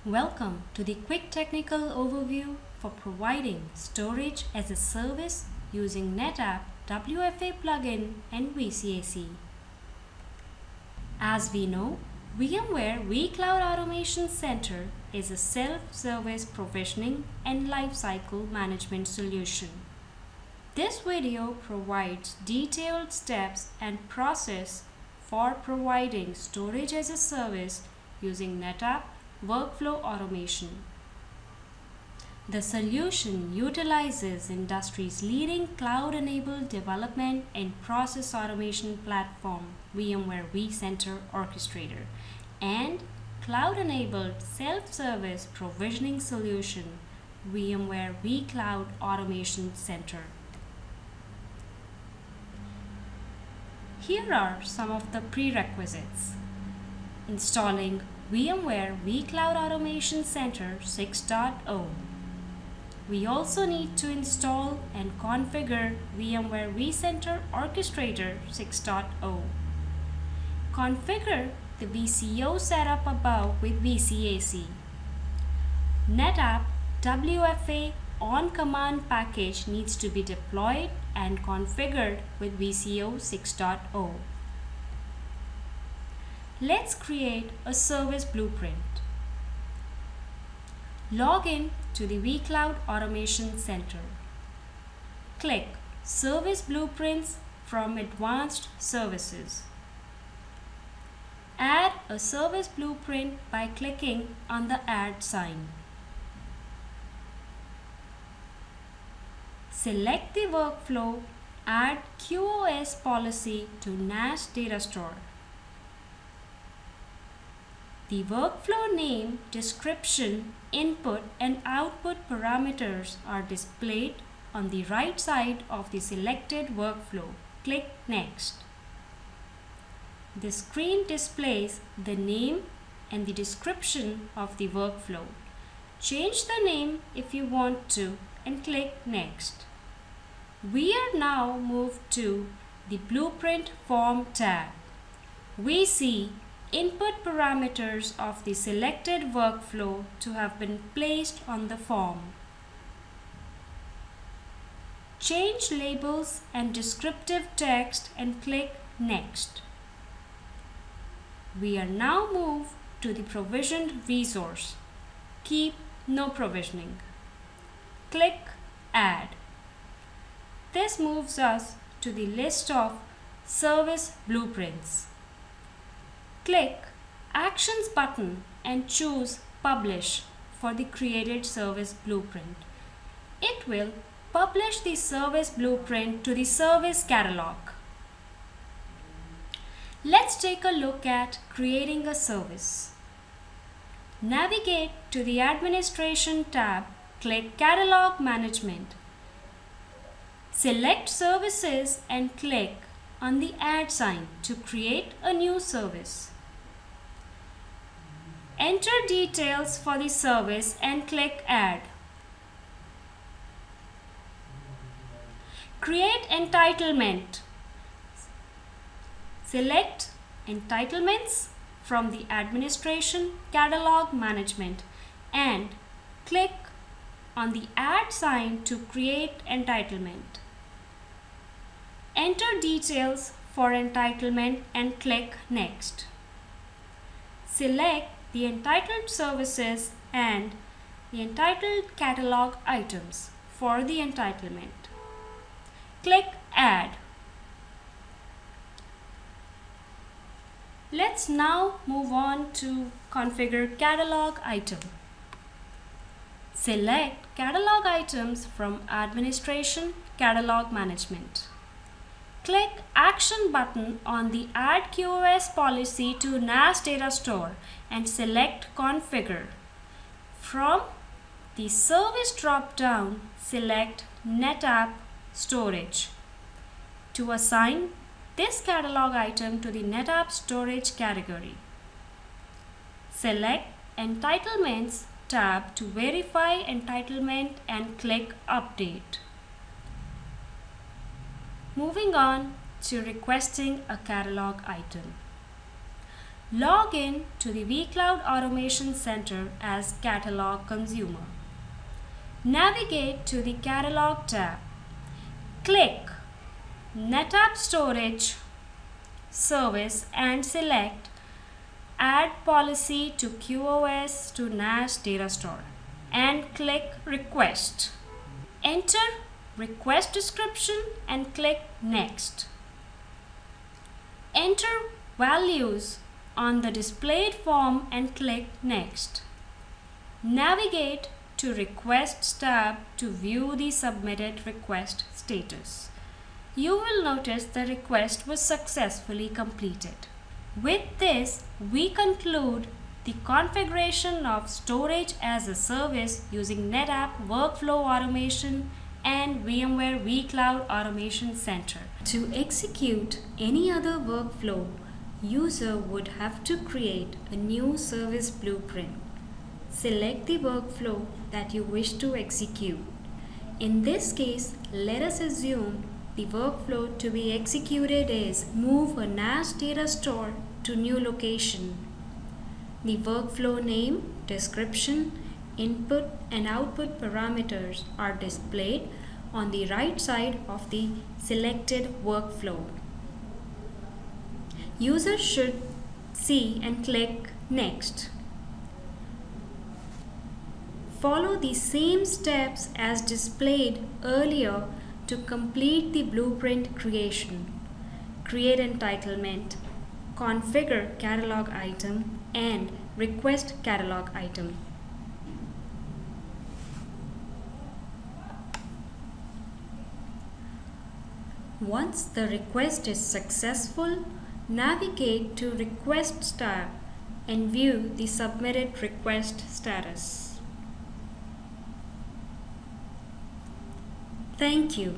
Welcome to the quick technical overview for providing storage as a service using NetApp WFA plugin and vCAC. As we know, VMware vCloud Automation Center is a self-service provisioning and lifecycle management solution. This video provides detailed steps and process for providing storage as a service using NetApp workflow automation. The solution utilizes industry's leading cloud-enabled development and process automation platform, VMware vCenter Orchestrator, and cloud-enabled self-service provisioning solution, VMware vCloud Automation Center. Here are some of the prerequisites. Installing VMware vCloud Automation Center 6.0. We also need to install and configure VMware vCenter Orchestrator 6.0. Configure the VCO setup above with vCAC. NetApp WFA on-command package needs to be deployed and configured with vCO 6.0. Let's create a service blueprint. Log in to the vCloud Automation Center. Click Service Blueprints from Advanced Services. Add a service blueprint by clicking on the Add sign. Select the workflow Add QoS policy to NAS data store. The workflow name, description, input and output parameters are displayed on the right side of the selected workflow. Click Next. The screen displays the name and the description of the workflow. Change the name if you want to and click Next. We are now moved to the Blueprint Form tab. We see input parameters of the selected workflow to have been placed on the form. Change labels and descriptive text and click Next. We are now moved to the provisioned resource. Keep no provisioning. Click Add. This moves us to the list of service blueprints. Click Actions button and choose Publish for the created service blueprint. It will publish the service blueprint to the service catalog. Let's take a look at creating a service. Navigate to the Administration tab, click Catalog Management. Select Services and click on the Add sign to create a new service. Enter details for the service and click Add. Create entitlement. Select Entitlements from the Administration Catalog Management and click on the Add sign to create entitlement. Enter details for entitlement and click Next. Select the entitled services and the entitled catalog items for the entitlement. Click Add. Let's now move on to configure catalog item. Select catalog items from Administration Catalog Management. Click Action button on the Add QoS policy to NAS data store and select Configure. From the Service drop-down, select NetApp Storage. To assign this catalog item to the NetApp Storage category, select Entitlements tab to verify entitlement and click Update. Moving on to requesting a catalog item. Log in to the vCloud Automation Center as Catalog Consumer. Navigate to the Catalog tab. Click NetApp Storage Service and select Add Policy to QoS to NAS Data Store and click Request. Enter request description and click Next. Enter values on the displayed form and click Next. Navigate to Requests tab to view the submitted request status. You will notice the request was successfully completed. With this, we conclude the configuration of storage as a service using NetApp Workflow Automation and VMware vCloud Automation Center. To execute any other workflow, user would have to create a new service blueprint. Select the workflow that you wish to execute. In this case, let us assume the workflow to be executed is move a NAS data store to new location. The workflow name, description, input and output parameters are displayed on the right side of the selected workflow. User should see and click Next. Follow the same steps as displayed earlier to complete the blueprint creation. Create entitlement, configure catalog item and request catalog item. Once the request is successful, navigate to Requests tab and view the submitted request status. Thank you.